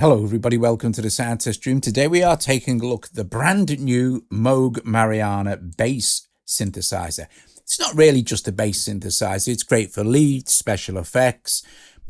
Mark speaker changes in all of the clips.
Speaker 1: Hello everybody, welcome to the Sound Test Stream. Today we are taking a look at the brand new Moog Mariana bass synthesizer. It's not really just a bass synthesizer, it's great for leads, special effects.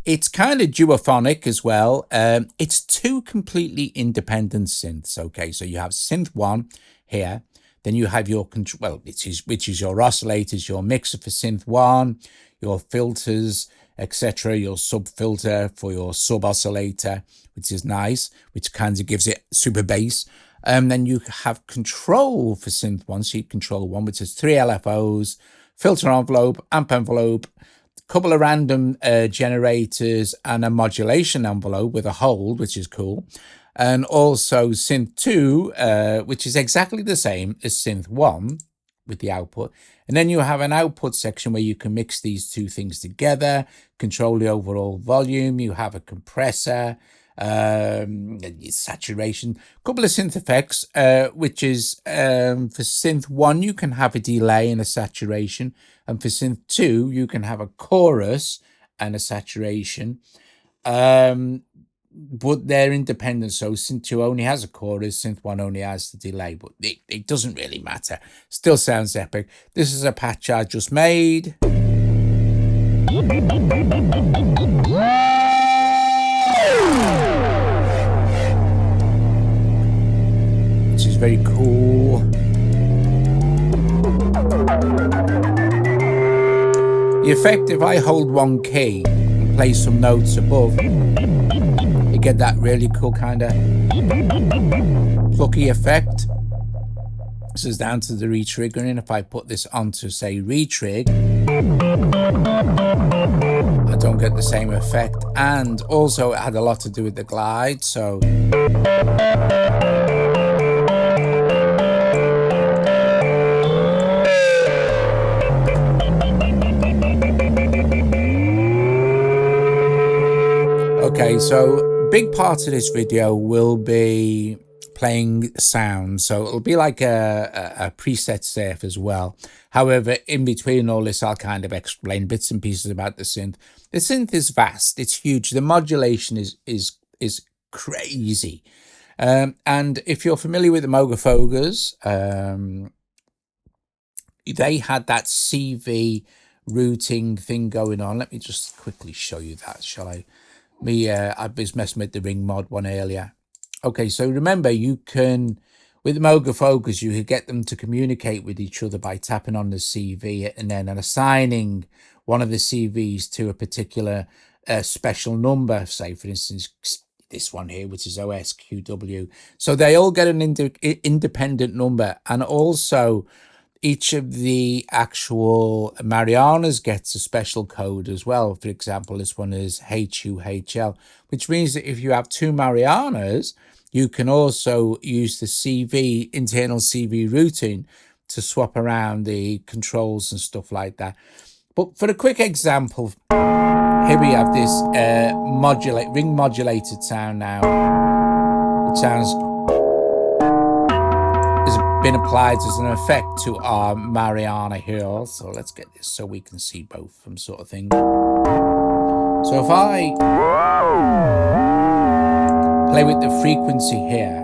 Speaker 1: It's kind of duophonic as well. It's two completely independent synths. Okay, so you have synth 1 here, then you have your control, which is your oscillators, your mixer for synth 1, your filters, etc., your sub filter for your sub oscillator, which is nice, which kind of gives it super bass. Then you have control for synth 1, so you control 1, which is 3 LFOs, filter envelope, amp envelope, a couple of random generators, and a modulation envelope with a hold, which is cool. And also synth 2, which is exactly the same as synth 1 with the output. And then you have an output section where you can mix these two things together, control the overall volume. You have a compressor, saturation, a couple of synth effects, which is for synth 1 you can have a delay and a saturation, and for synth 2 you can have a chorus and a saturation, but they're independent. So synth 2 only has a chorus, synth 1 only has the delay, but it doesn't really matter. Still sounds epic. This is a patch I just made. Which is very cool. The effect, if I hold one key and play some notes above, you get that really cool kind of plucky effect. This is down to the retriggering. If I put this onto, say, retrig, I don't get the same effect. And also it had a lot to do with the glide, so okay, so big part of this video will be playing sound, so it'll be like a preset surf as well. However, in between all this, I'll kind of explain bits and pieces about the synth. The synth is vast, it's huge. The modulation is crazy. And if you're familiar with the Moog Fogas, they had that CV routing thing going on. Let me just quickly show you that, shall I? I was messing with the ring mod one earlier. Okay, so remember, you can, with the Moog Fogas, you could get them to communicate with each other by tapping on the CV and then assigning one of the CVs to a particular special number, say, for instance, this one here, which is OSQW. So they all get an independent number, and also each of the actual Marianas gets a special code as well. For example, this one is HUHL, which means that if you have two Marianas, you can also use the CV, internal CV routing, to swap around the controls and stuff like that. But for a quick example, here we have this ring modulated sound now. It sounds been applied as an effect to our Mariana here. So let's get this so we can see both of them, sort of thing. So if I play with the frequency here,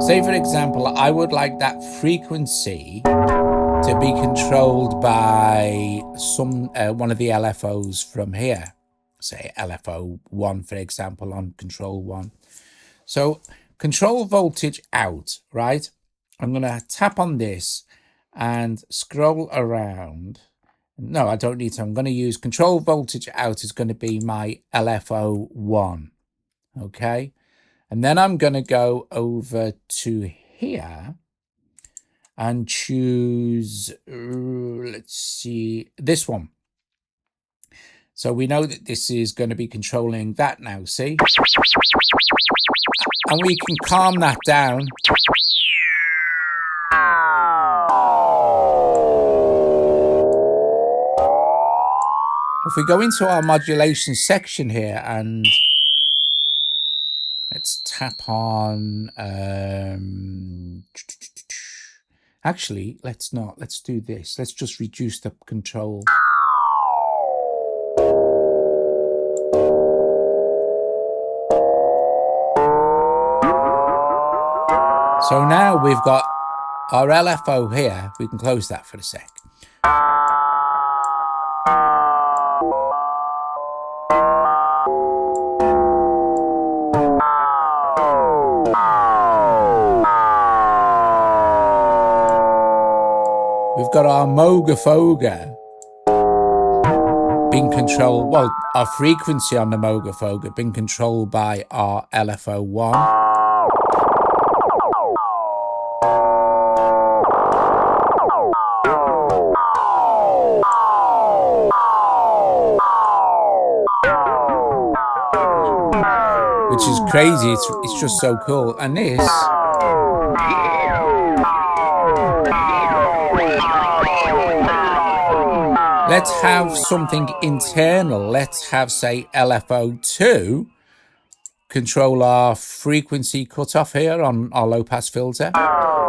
Speaker 1: say for example, I would like that frequency to be controlled by some one of the LFOs from here, say LFO 1, for example, on control 1. So control voltage out, right? I'm going to tap on this and scroll around. No, I don't need to. I'm going to use control voltage out is going to be my LFO 1. Okay. And then I'm going to go over to here and choose, let's see, this one. So we know that this is going to be controlling that now, see? And we can calm that down. If we go into our modulation section here and let's tap on, actually, let's not, let's do this. Let's just reduce the control. So now we've got our LFO here. We can close that for a sec. We've got our Moog being controlled, well, our frequency on the Moog being controlled by our LFO1. Which is crazy, it's just so cool. And this, let's have something internal. Let's have, say, LFO2 control our frequency cutoff here on our low pass filter.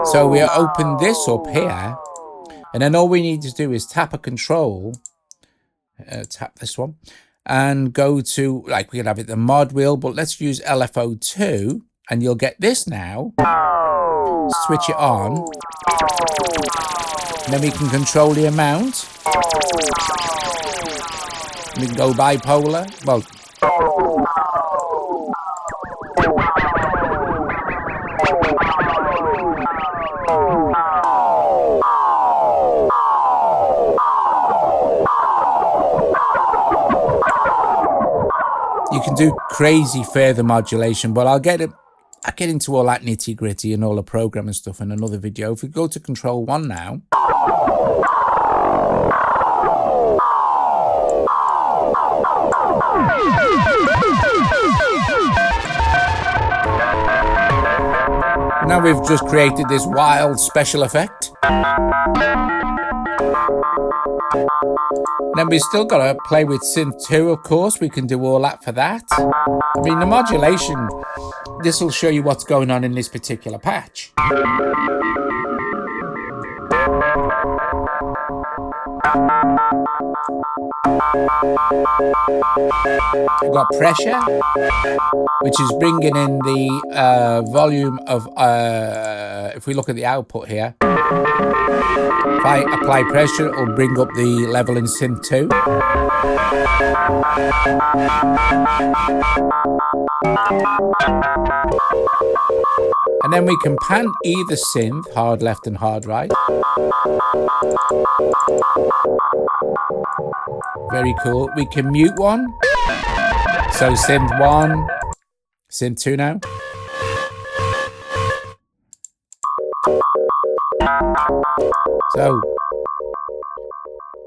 Speaker 1: So we open this up here, and then all we need to do is tap a control, tap this one, and go to, like, we can have it the mod wheel, but let's use LFO2, and you'll get this now. Switch it on, and then we can control the amount. We can go bipolar. Well, you can do crazy further modulation, but I'll get into all that nitty gritty and all the programming stuff in another video. If we go to control 1 now, now we've just created this wild special effect. Then we've still got to play with Synth 2, of course. We can do all that for that. I mean, the modulation, this will show you what's going on in this particular patch. We've got pressure, which is bringing in the volume of, if we look at the output here, if I apply pressure, it will bring up the level in Synth 2. And then we can pan either synth, hard left and hard right. Very cool. We can mute one. So synth 1, synth 2 now. So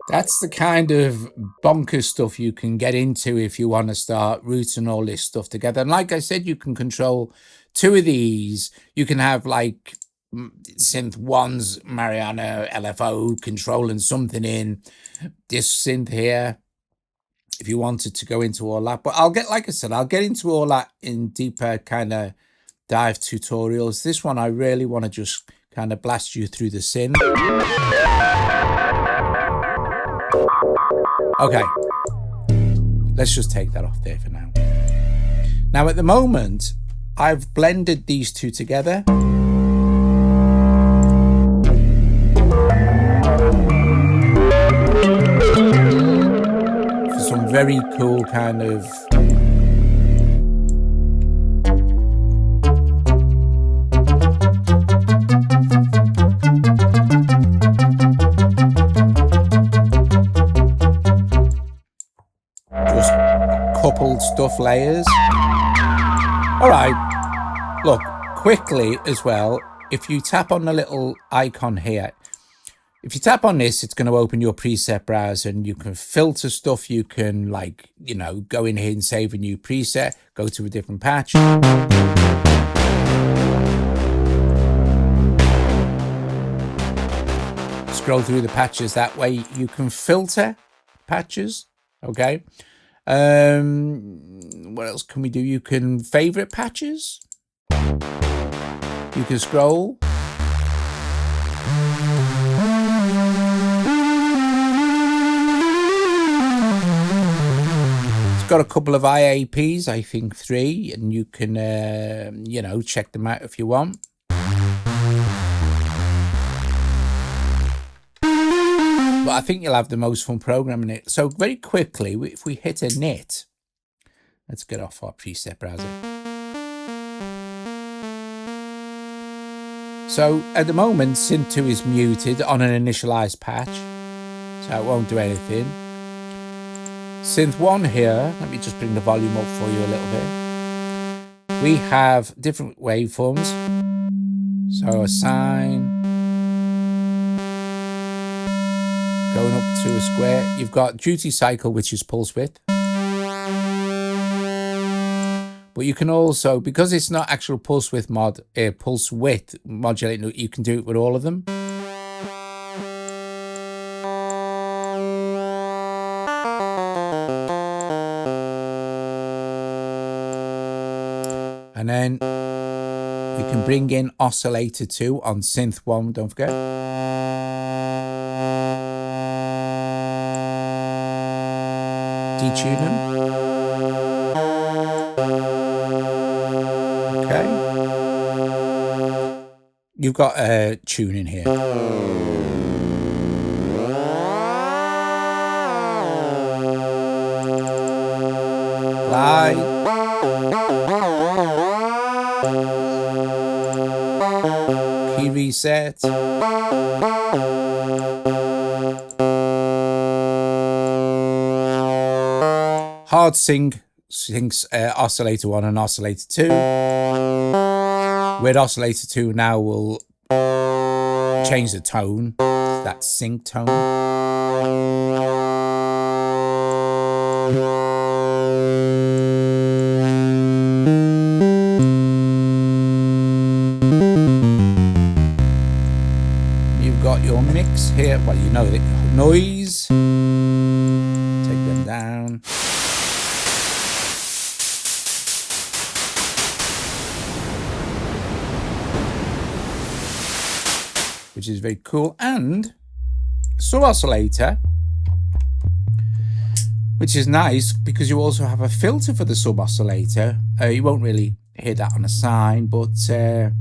Speaker 1: that's the kind of bonkers stuff you can get into if you want to start routing all this stuff together. And like I said, you can control 2 of these. You can have like synth 1's Mariana LFO controlling something in this synth here, if you wanted to go into all that. But I'll get, like I said, I'll get into all that in deeper kind of dive tutorials. This one, I really want to just kind of blast you through the synth. Okay, let's just take that off there for now. Now, at the moment, I've blended these 2 together. For some very cool kind of coupled stuff layers. All right, look, quickly as well, if you tap on the little icon here, if you tap on this, it's going to open your preset browser and you can filter stuff. You can, like, you know, go in here and save a new preset, go to a different patch. Scroll through the patches that way. You can filter patches, okay? What else can we do? You can favorite patches. You can scroll. It's got a couple of IAPs, I think 3, and you can, you know, check them out if you want. but I think you'll have the most fun programming it. So very quickly, if we hit init, let's get off our preset browser. So at the moment, Synth 2 is muted on an initialized patch, so it won't do anything. Synth 1 here, let me just bring the volume up for you a little bit. We have different waveforms. So a sine, going up to a square. You've got duty cycle, which is pulse width. But you can also, because it's not actual pulse width modulating, you can do it with all of them. And then we can bring in oscillator 2 on synth 1, don't forget. Detune them. You've got a tune in here. Glide. Key reset. Hard syncs oscillator 1 and oscillator 2. With oscillator 2 now will change the tone, that sync tone. You've got your mix here, well, you know the noise. Take them down. Which is very cool, and sub oscillator, which is nice because you also have a filter for the sub oscillator. You won't really hear that on a sine, but if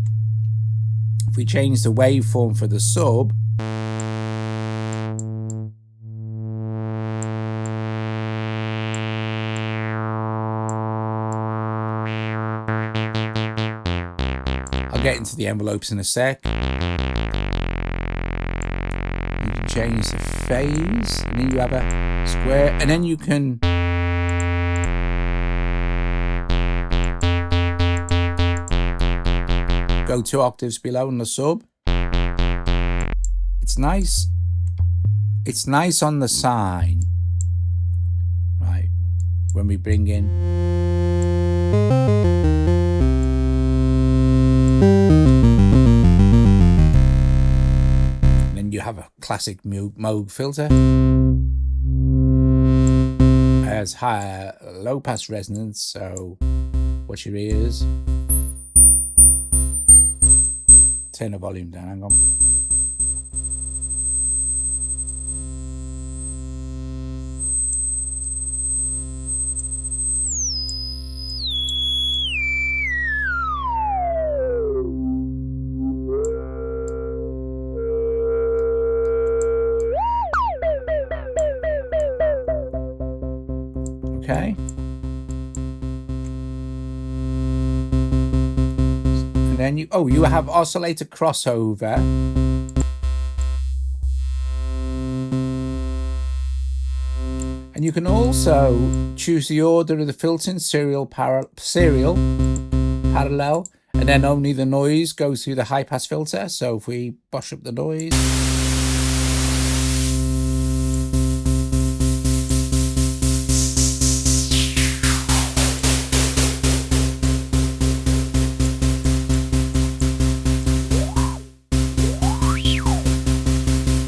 Speaker 1: we change the waveform for the sub, I'll get into the envelopes in a sec. Change the phase, and then you have a square, and then you can go 2 octaves below in the sub. It's nice. It's nice on the sine, right? When we bring in. You have a classic Moog filter. It has higher low pass resonance, so watch your ears. Turn the volume down, hang on. Okay. And then you have oscillator crossover. And you can also choose the order of the filtering, serial, parallel, and then only the noise goes through the high pass filter. So if we brush up the noise.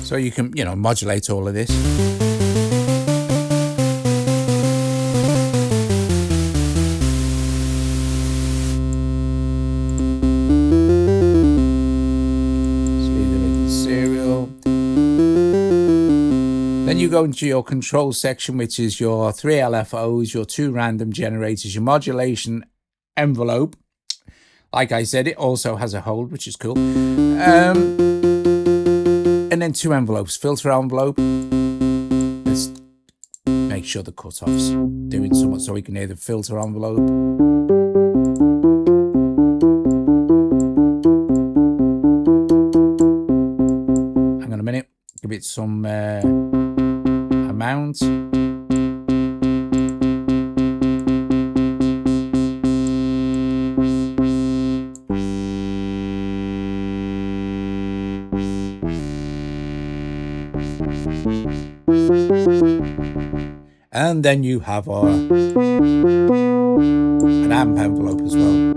Speaker 1: So you can, modulate all of this. Serial. Then you go into your control section, which is your 3 LFOs, your 2 random generators, your modulation envelope. Like I said, it also has a hold, which is cool. And then two envelopes. Filter envelope. Let's make sure the cutoff's doing somewhat so we can hear the filter envelope. Hang on a minute. Give it some amount. And then you have an amp envelope as well.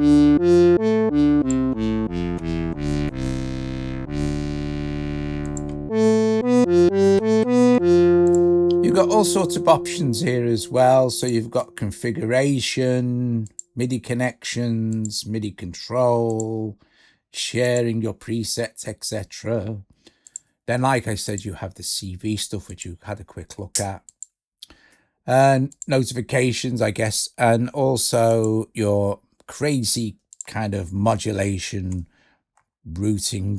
Speaker 1: You've got all sorts of options here as well. So you've got configuration, MIDI connections, MIDI control, sharing your presets, etc. Then, like I said, you have the CV stuff, which you had a quick look at. And notifications, I guess, and also your crazy kind of modulation routing.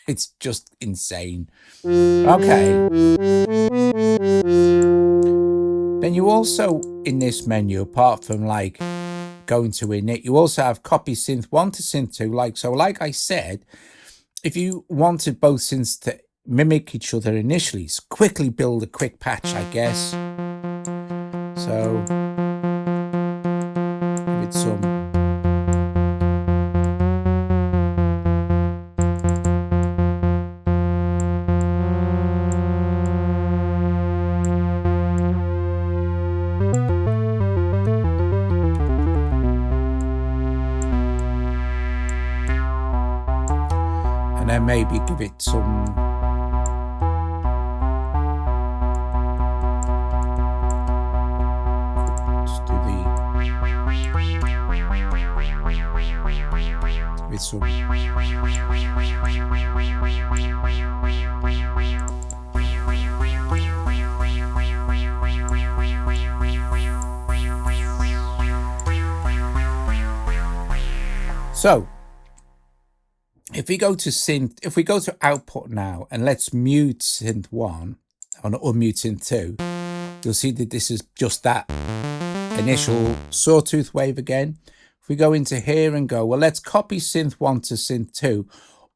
Speaker 1: It's just insane. Okay. Then you also, in this menu, apart from like going to init, you also have copy synth 1 to synth 2. Like I said, if you wanted both synths to mimic each other initially, quickly build a quick patch, I guess. So give it some. And then maybe give it some. So if we go to output now and let's mute synth 1 and unmute synth 2, you'll see that this is just that initial sawtooth wave again. If we go into here and go, well, let's copy synth 1 to synth 2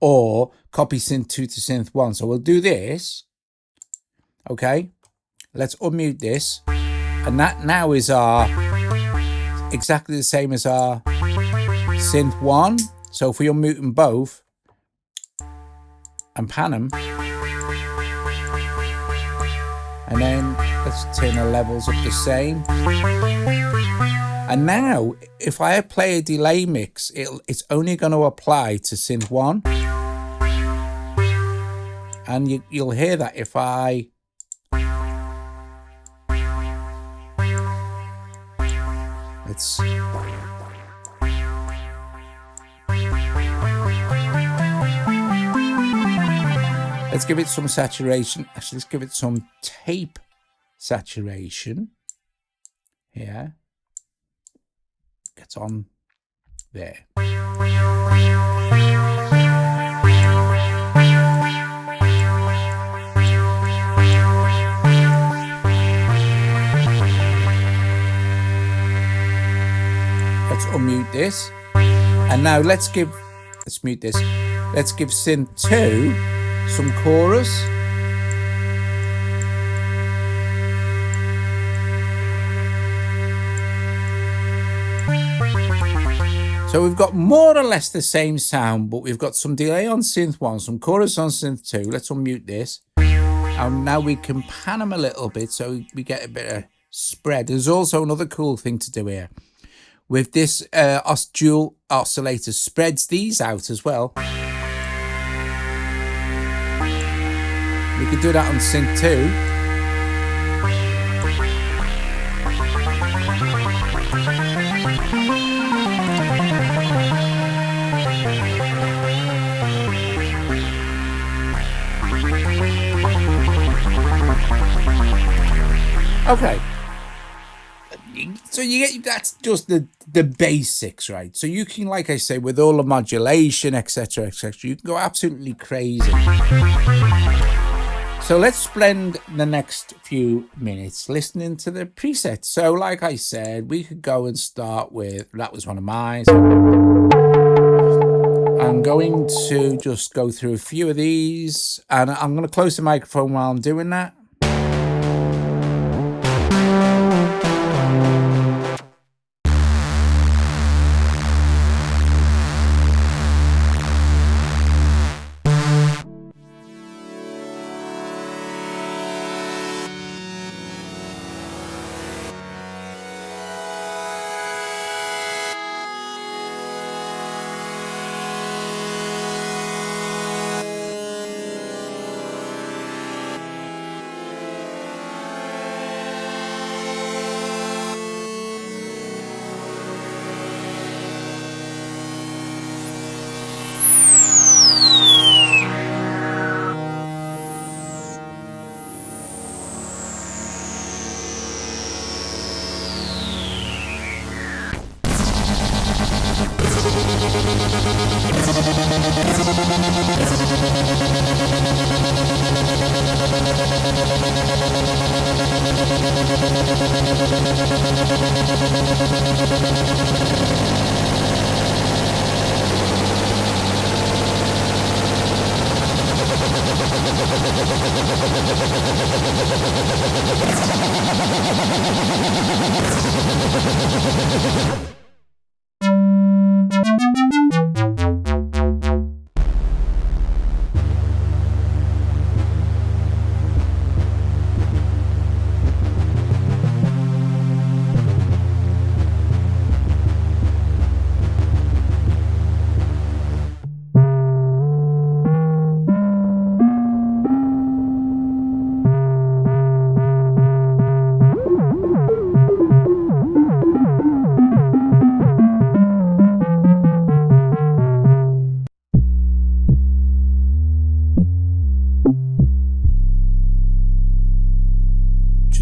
Speaker 1: or copy synth 2 to synth 1. So we'll do this. Okay, let's unmute this. And that now is our exactly the same as our synth 1. So if we unmute them both and pan them, and then let's turn the levels up the same. And now, if I play a delay mix, it's only going to apply to synth 1. And you'll hear that if I... Let's give it some saturation. Actually, let's give it some tape saturation. Yeah. Get on there. Let's unmute this. And now let's mute this. Let's give synth 2 some chorus. So we've got more or less the same sound, but we've got some delay on synth 1, some chorus on synth 2. Let's unmute this. And now we can pan them a little bit so we get a bit of spread. There's also another cool thing to do here. With this dual oscillator, spreads these out as well. We could do that on synth 2. Okay. So you get, that's just the basics, right? So you can, like I say, with all the modulation, etc., etc., you can go absolutely crazy. So let's spend the next few minutes listening to the presets. So like I said, we could go and start with, that was one of mine. So I'm going to just go through a few of these, and I'm going to close the microphone while I'm doing that.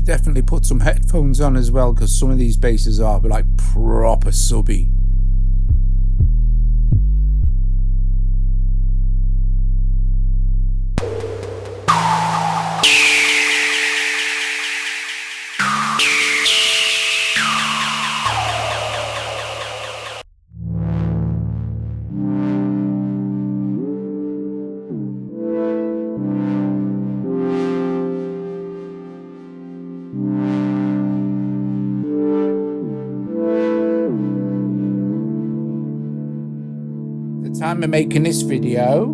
Speaker 1: Definitely put some headphones on as well, because some of these basses are like proper subby. Time of making this video,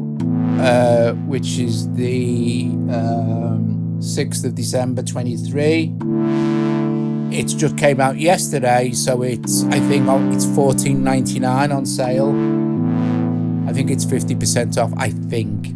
Speaker 1: which is the 6th of December 23. It's just came out yesterday, so it's, I think it's $14.99 on sale. I think it's 50% off, I think.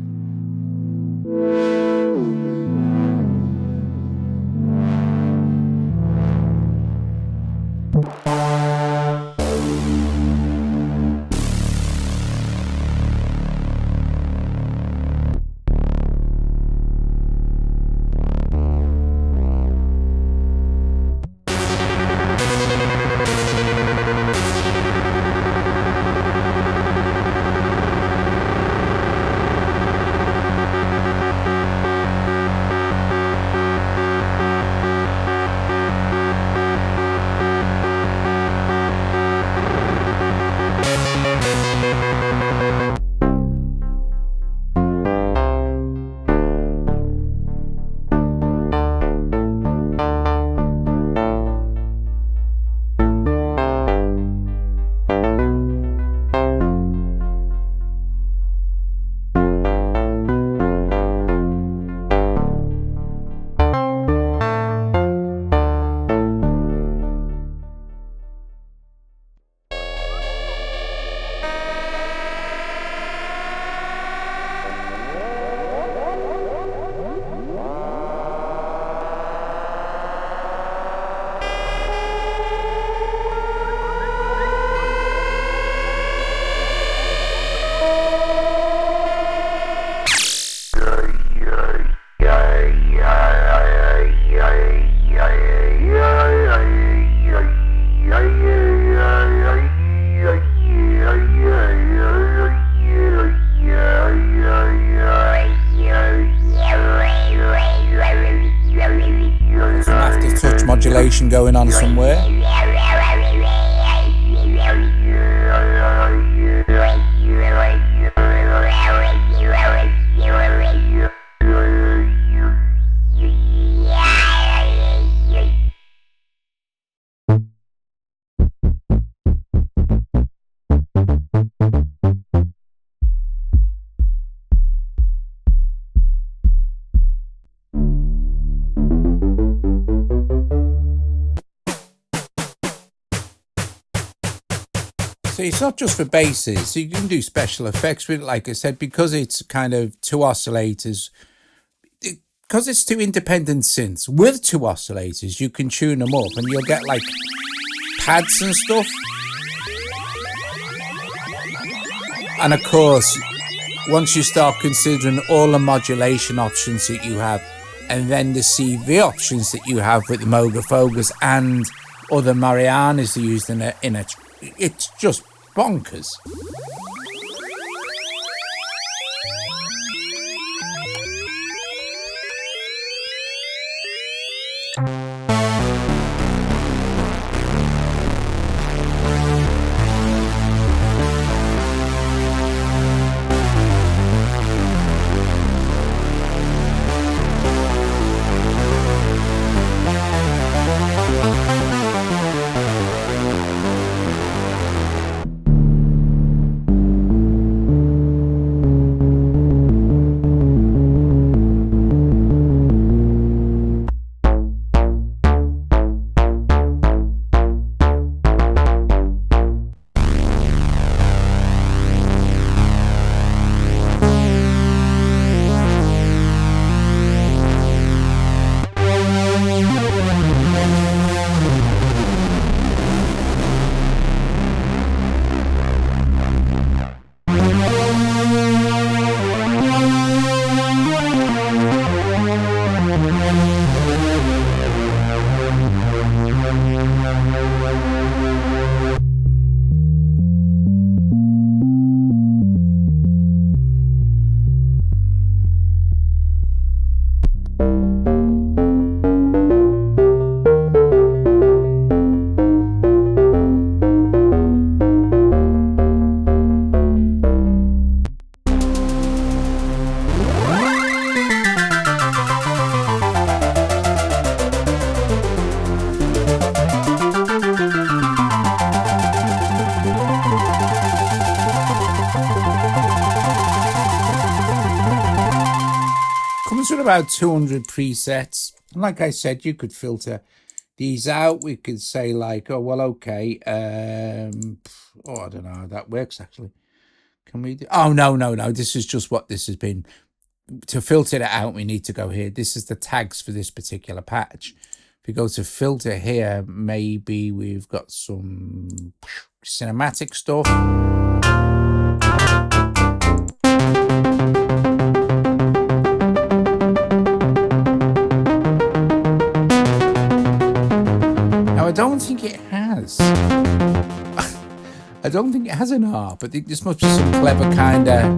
Speaker 1: modulation going on somewhere. So it's not just for basses. So you can do special effects with it, like I said, because it's kind of two oscillators. Because it's two independent synths with two oscillators, you can tune them up and you'll get like pads and stuff. And of course, once you start considering all the modulation options that you have, and then the CV options that you have with the Moog Fogas and other Marianas used in it, it's just bonkers. About 200 presets, and like I said, you could filter these out. We could say like, oh well, okay, I don't know how that works actually. Can we do, oh no, this is just what this has been. To filter it out, we need to go here. This is the tags for this particular patch. If we go to filter here, maybe we've got some cinematic stuff. I don't think it has. I don't think it has an R, but this must be some clever kind of,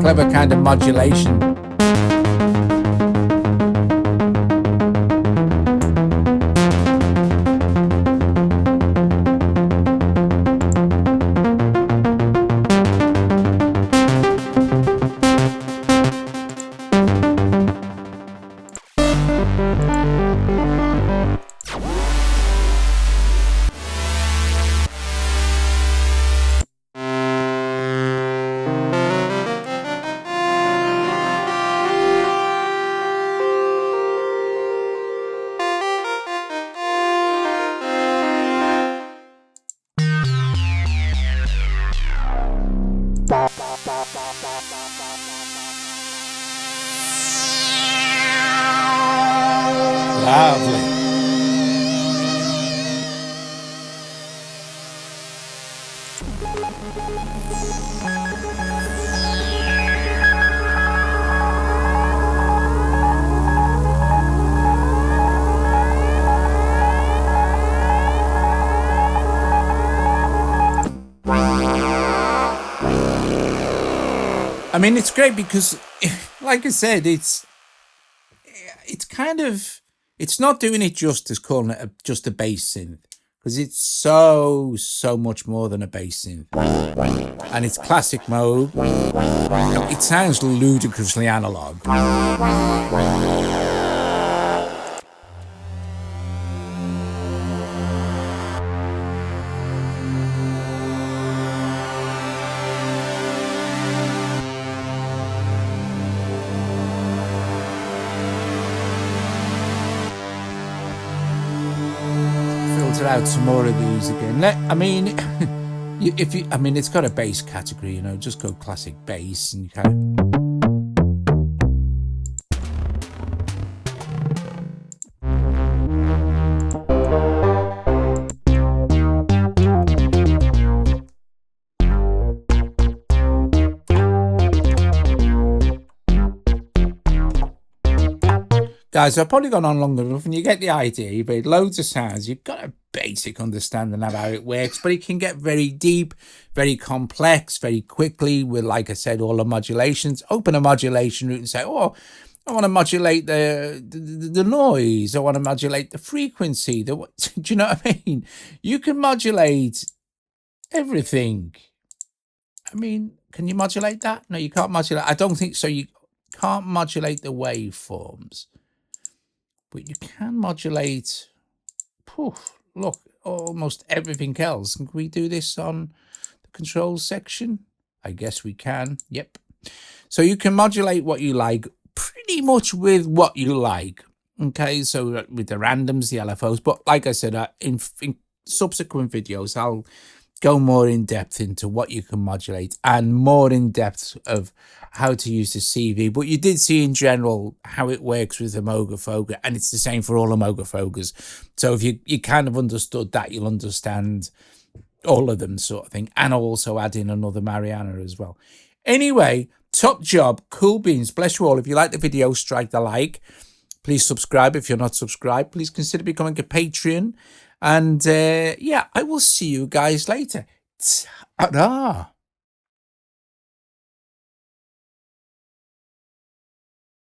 Speaker 1: clever kind of modulation. Lovely. I mean, it's great because, like I said, it's kind of, It's not doing it justice calling it just a bass synth, because it's so much more than a bass synth. And it's classic Moog. It sounds ludicrously analog. Filter out some more of these again. I mean, I mean, it's got a bass category, you know, just go classic bass and you kind of. Guys, I've probably gone on long enough and you get the idea, but loads of sounds. You've got a basic understanding of how it works, but it can get very deep, very complex, very quickly with, like I said, all the modulations. Open a modulation route and say, oh, I want to modulate the noise. I want to modulate the frequency. Do you know what I mean? You can modulate everything. I mean, can you modulate that? No, you can't modulate. I don't think so. You can't modulate the waveforms. But you can modulate, look, almost everything else. Can we do this on the controls section? I guess we can. Yep. So you can modulate what you like pretty much with what you like. Okay, so with the randoms, the LFOs. But like I said, in subsequent videos, I'll go more in depth into what you can modulate and more in depth of how to use the CV. But you did see in general how it works with the Moog Foga, and it's the same for all the Moog Fogas. So if you kind of understood that, you'll understand all of them sort of thing, and also add in another Mariana as well. Anyway, top job, cool beans. Bless you all. If you like the video, strike the like. Please subscribe if you're not subscribed. Please consider becoming a Patreon. And yeah, I will see you guys later. Ta-da!